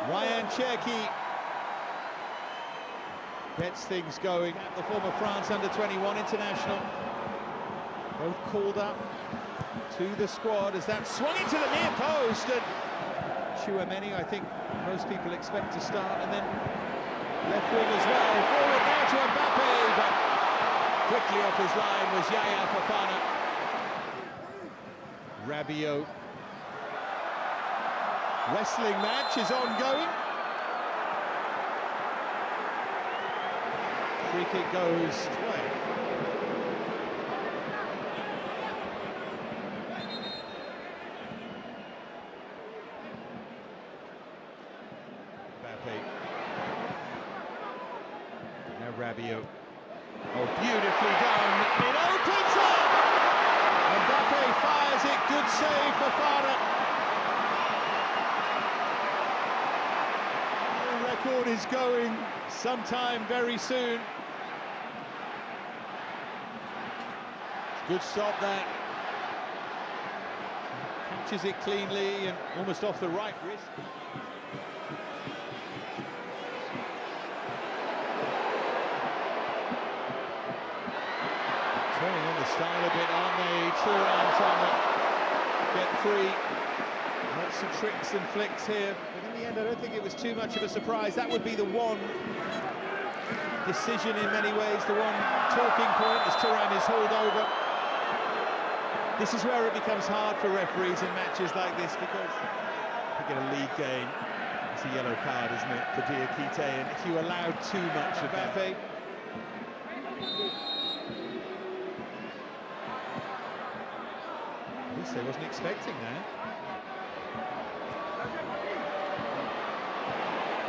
Ryan Cherki gets things going. The former France under-21 international. Both called up to the squad as that swung into the near post. And Chouameni, I think most people expect to start, and then left wing as well. Forward now to Mbappé, but quickly off his line was Yaya Fofana. Rabiot. Wrestling match is ongoing. Free kick goes his way. Mbappé. Now Rabiot. Oh, beautifully done. It opens up! Mbappé fires it. Good save for Fofana. The record is going sometime very soon. Good stop that. Catches it cleanly and almost off the right wrist. Turning on the style a bit, aren't they? Thuram trying to get free. Lots of tricks and flicks here. But in the end, I don't think it was too much of a surprise. That would be the one decision in many ways, the one talking point as Thuram is hauled over. This is where it becomes hard for referees in matches like this, because you get a league game. It's a yellow card, isn't it, for Diakite? And if you allow too much of Mbappé, at least I wasn't expecting that.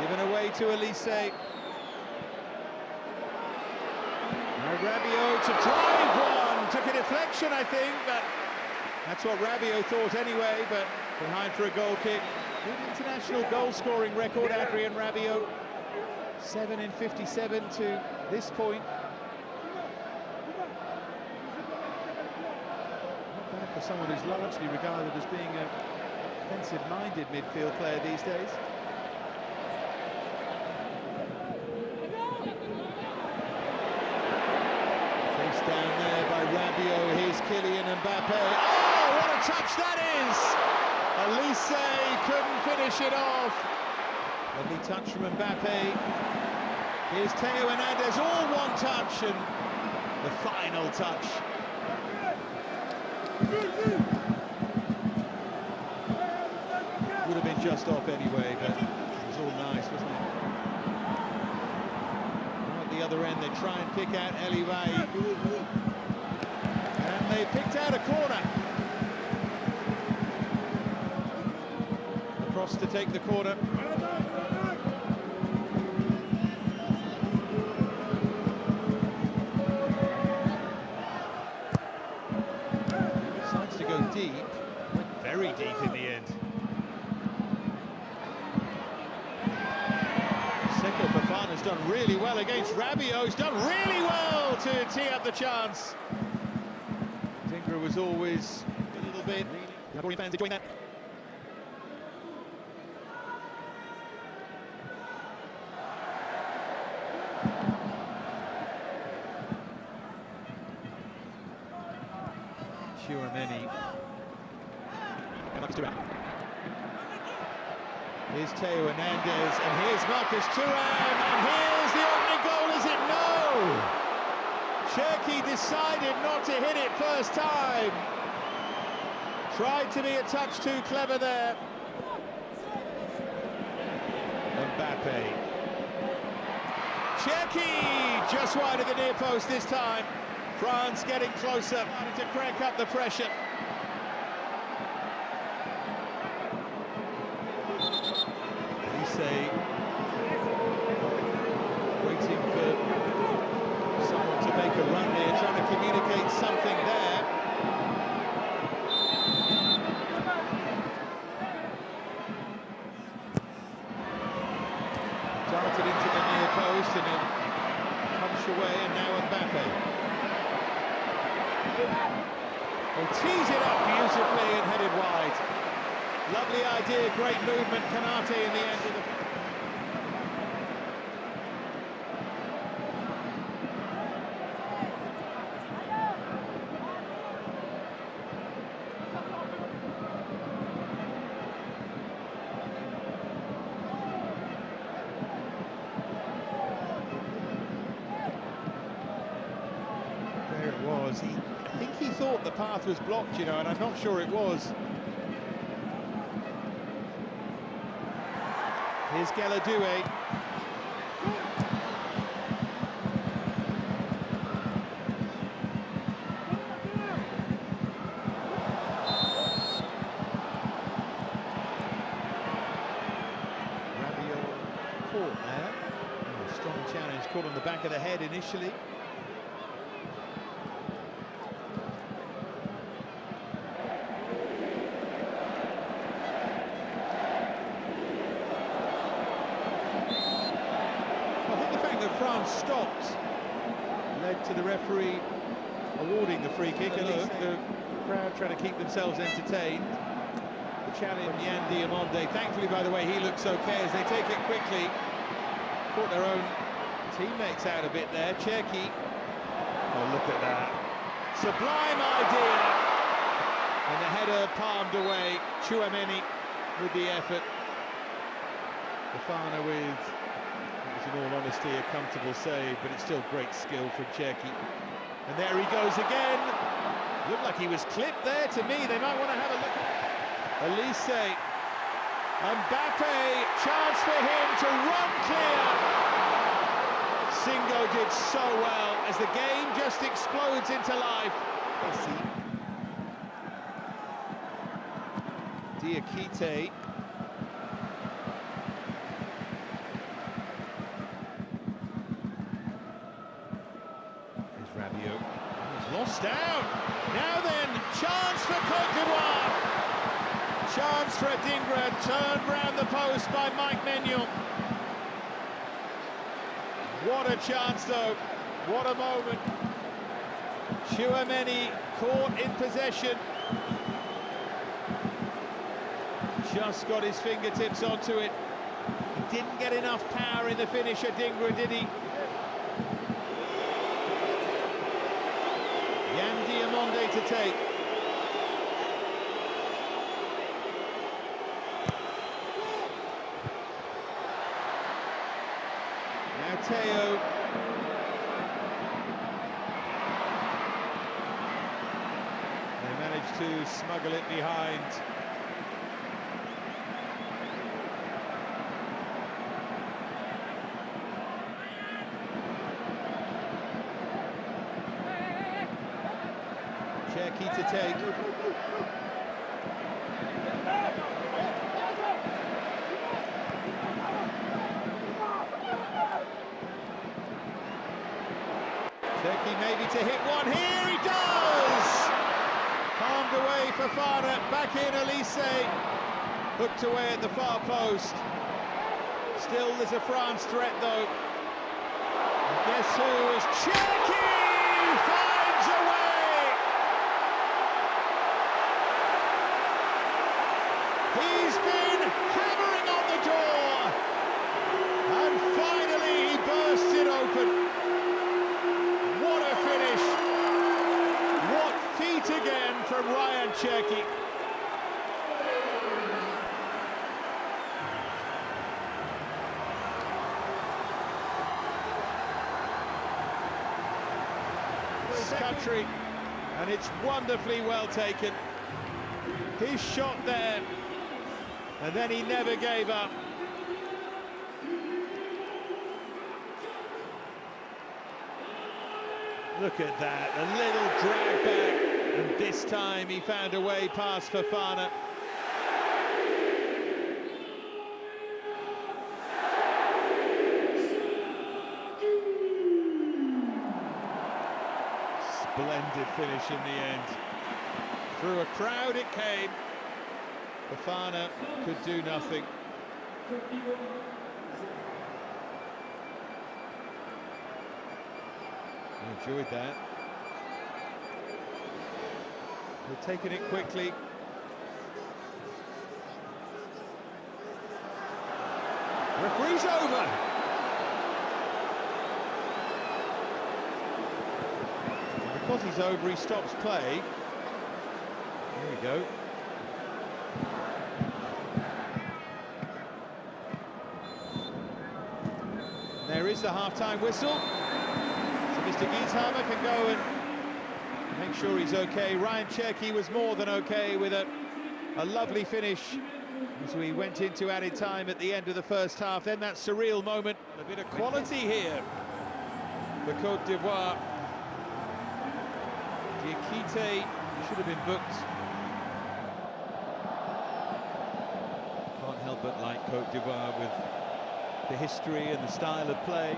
Given away to Elise. Now Rabiot to drive one. Took a deflection, I think, but that's what Rabiot thought anyway, but behind for a goal kick. Good international goal-scoring record, Adrien Rabiot. 7 in 57 to this point. Not bad for someone who's largely regarded as being a defensive-minded midfield player these days. Face down there by Rabiot. Here's Kylian Mbappé. Oh, what a touch that is! Elise couldn't finish it off. Lovely touch from Mbappé. Here's Theo Hernandez, all one touch, and the final touch. Would have been just off anyway, but it was all nice, wasn't it? At the other end, they try and pick out Eliwai. And they picked out a corner. Across to take the corner. Decides to go deep. Went very deep in the end. Seko Fofana's done really well against Rabiot. He's done really well to tee up the chance. Dingra was always a little bit. Really, fans enjoying that. Chouameni. Here's Theo Hernandez, and here's Marcus Thuram, and here's the opening goal, is it? No! Cherki decided not to hit it first time. Tried to be a touch too clever there. Mbappé. Cherki just wide of the near post this time. France getting closer, trying to crank up the pressure. Waiting for someone to make a run here, trying to communicate something there. Darted into the near post and it punched away, and now Mbappé. Will tease it up beautifully and headed wide. Lovely idea, great movement, Kanate in the end of the... was. I think he thought the path was blocked, you know, and I'm not sure it was. Here's Galadue. Caught there. Oh, strong challenge, caught on the back of the head initially. I think the fact that France stopped led to the referee awarding the free kick, and look, the crowd trying to keep themselves entertained. The challenge, Yan Diamonde, thankfully, by the way, he looks okay as they take it quickly. Caught their own teammates out a bit there. Cherki. Oh, look at that. Sublime idea. And the header palmed away. Chouameni with the effort. Fofana with, it was in all honesty, a comfortable save, but it's still great skill from Cherki. And there he goes again. Looked like he was clipped there to me. They might want to have a look at Elise. Mbappé, chance for him to run clear. Singo did so well as the game just explodes into life. Diakite. Here's Rabiot. He's lost out. Now then, chance for Côte d'Ivoire. Chance for Adingra, turned round the post by Mike Maignan. What a chance though, what a moment. Chouameni caught in possession. Just got his fingertips onto it. He didn't get enough power in the finish, Adingra, did he? Yan Diamonde to take. Teo. They managed to smuggle it behind. Cherki to take. Cherki maybe to hit one here, he does! Palmed away Fofana, back in Elise, hooked away at the far post. Still there's a France threat though. And guess who is Cherki finds a way! He's been hammering on the door, and finally he bursts it open. Again from Ryan Cherki. This country, and it's wonderfully well taken. His shot there, and then he never gave up. Look at that, a little drag back. And this time he found a way past Fofana. Splendid finish in the end. Through a crowd it came. Fofana could do nothing. I enjoyed that. They've taken it quickly. Referee's over. And because he's over, he stops play. There we go. And there is the half-time whistle. So Mr. Gieshammer can go and make sure he's okay. Ryan Cherky was more than okay with a lovely finish as we went into added time at the end of the first half. Then that surreal moment, a bit of quality here for Côte d'Ivoire. Diakite should have been booked. Can't help but like Côte d'Ivoire with the history and the style of play.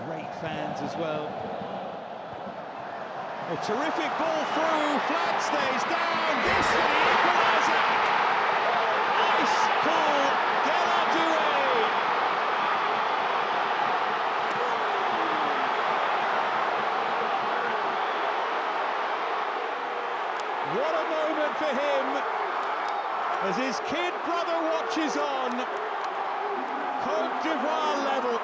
Great fans as well. A terrific ball through, flag stays down, this for the equaliser! Ice cool, Deladoué! What a moment for him, as his kid brother watches on. Côte d'Ivoire level.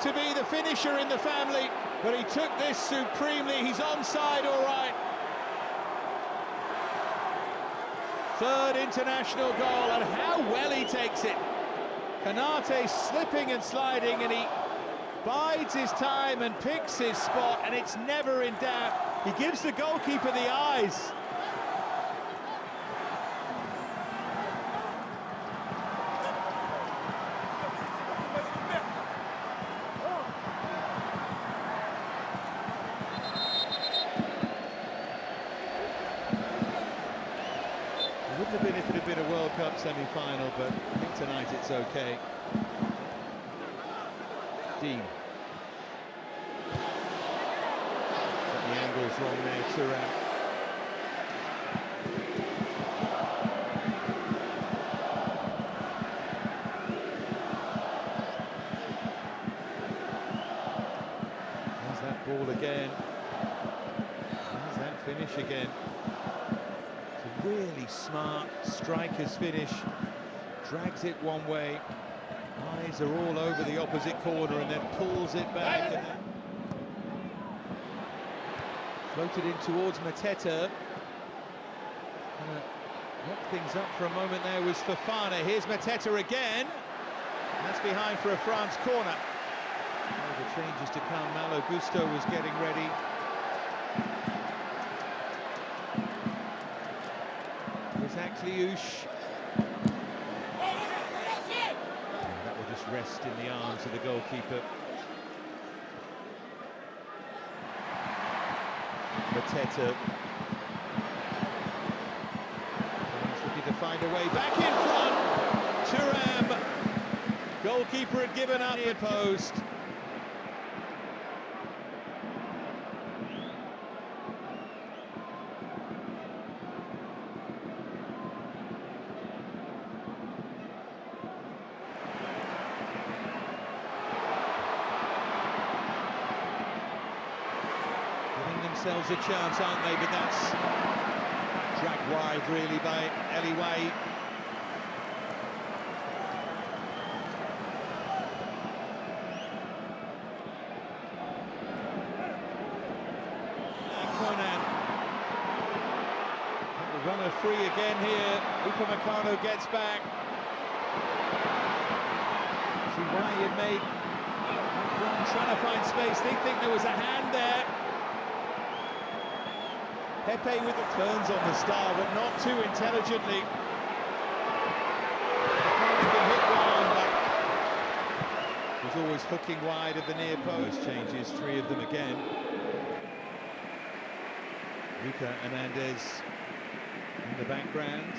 To be the finisher in the family, but he took this supremely. He's onside, all right. Third international goal, and how well he takes it. Konate slipping and sliding, and he bides his time and picks his spot, and it's never in doubt. He gives the goalkeeper the eyes. Wouldn't have been if it had been a World Cup semi-final, but I think tonight it's okay. Dean. Got the angles wrong there, Thuram. There's that ball again. There's that finish again. Really smart striker's finish, drags it one way, eyes are all over the opposite corner and then pulls it back and then floated in towards Mateta. Knock things up for a moment there was Fofana. Here's Mateta again, and that's behind for a France corner. Oh, the changes to come. Malo Gusto was getting ready. Kliush. That will just rest in the arms of the goalkeeper. Mateta. He's looking to find a way back in front. Thuram. Goalkeeper had given up near post. Themselves a chance, aren't they? But that's dragged wide, really, by Eliway. And Conan. The runner free again here. Upamecano gets back. See why he had made that run, trying to find space. They think there was a hand there. Pepe with the turns on the star, but not too intelligently. He can hit one, but was always hooking wide of the near post. Changes, three of them again. Luca Hernandez in the background.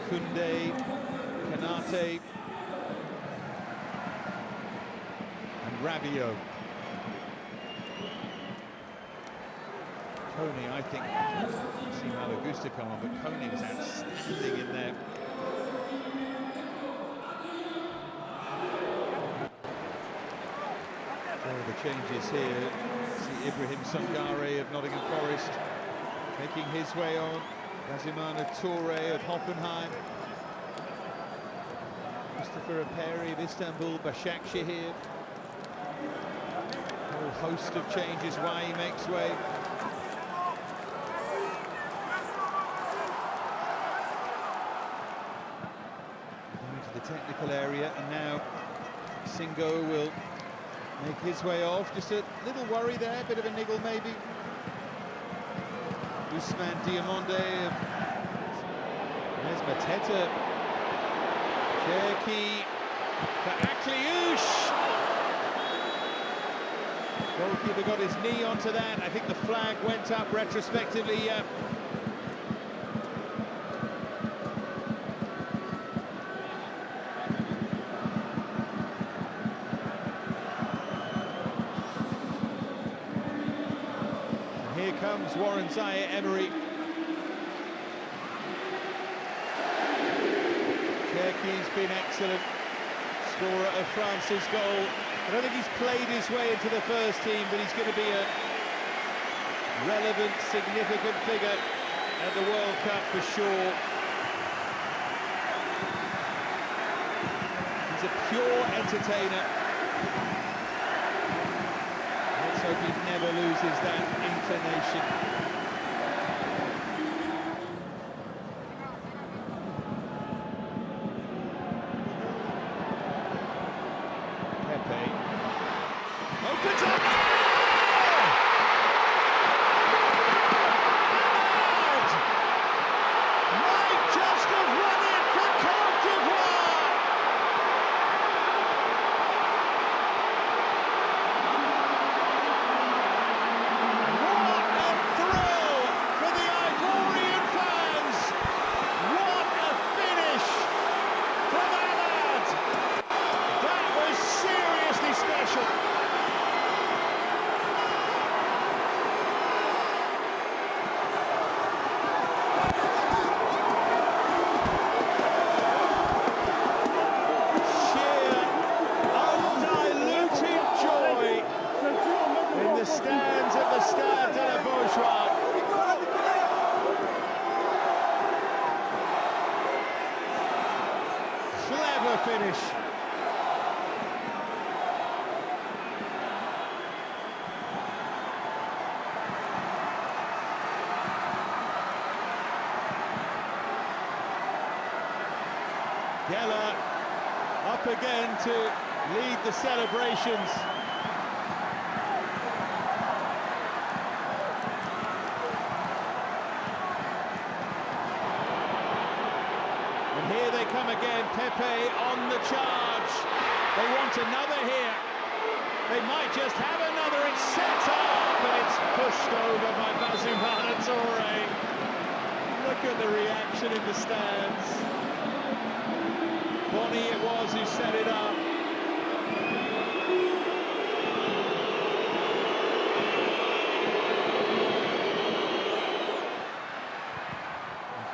Kunde, Konate, and Rabiot. Coney, I think, see Malo Gusto come on, but Coney was outstanding in there. Oh, the changes here. See Ibrahim Sangare of Nottingham Forest making his way on. Gazimana Toure of Hoffenheim. Mustafa Aperi of Istanbul, Başakşehir. A whole host of changes, why he makes way. technical area, and now Singo will make his way off. Just a little worry there, a bit of a niggle maybe. Ousmane Diamonde. There's Mateta. Cherki for Akliouche. Goalkeeper got his knee onto that. I think the flag went up retrospectively. Here comes Warren Zaïre-Emery. Cherki's been excellent. Scorer of France's goal. I don't think he's played his way into the first team, but he's going to be a relevant, significant figure at the World Cup for sure. He's a pure entertainer. Let's hope he never loses that inclination. Opens up! Might just have won it for Côte d'Ivoire! What a thrill for the Ivorian fans! What a finish from Ahmad! That was seriously special. Stands at the Stade de la Beaujoire. Clever finish. Geller up again to lead the celebrations. Here they come again, Pepe on the charge. They want another here. They might just have another. It's set up, but it's pushed over by Bazumana Touré. Look at the reaction in the stands. Bonny it was who set it up.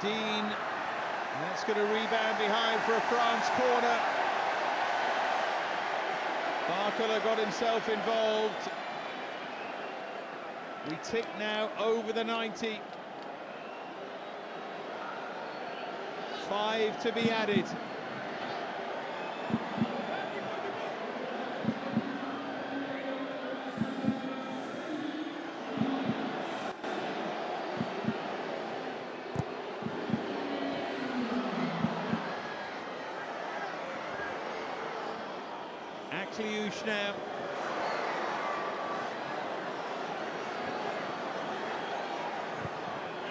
Dean. That's going to rebound behind for a France corner. Barcola got himself involved. We tick now over the 90. 5 to be added. Akliouche now.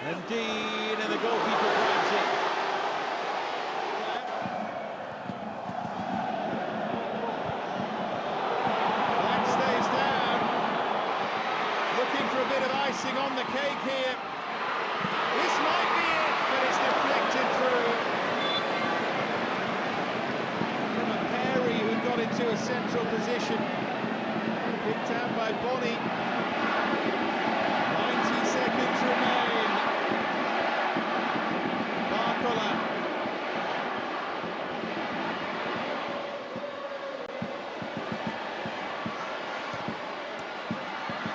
And Dean, and the goalkeeper grabs it. Flag stays down. Looking for a bit of icing on the cake here. This might be it, but it's deflected through. Got into a central position, picked out by Bonny. 90 seconds remain. Barcola.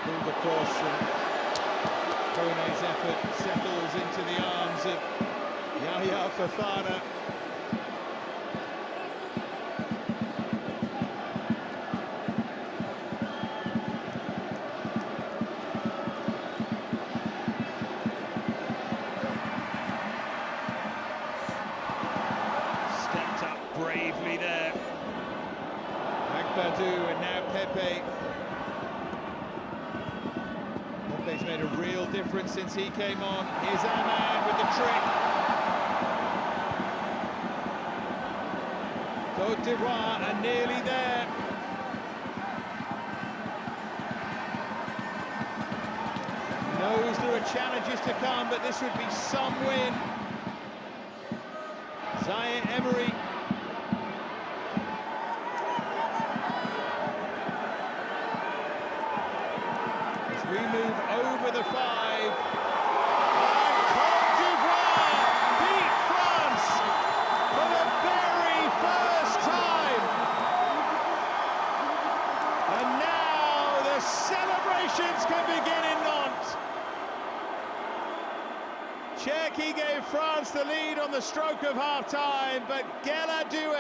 Pulled across, and Kone's effort settles into the arms of Yahya Fofana. Bravely Galadou, and now Pepe. Pepe's made a real difference since he came on. Here's Ahmad with the trick. Côte d'Ivoire are nearly there. Knows there are challenges to come, but this would be some win. Where Ivory. As we move over the 5. And Côte d'Ivoire beat France for the very first time. And now the celebrations can begin in Nantes. Cherki gave France the lead on the stroke of half-time, but Galadou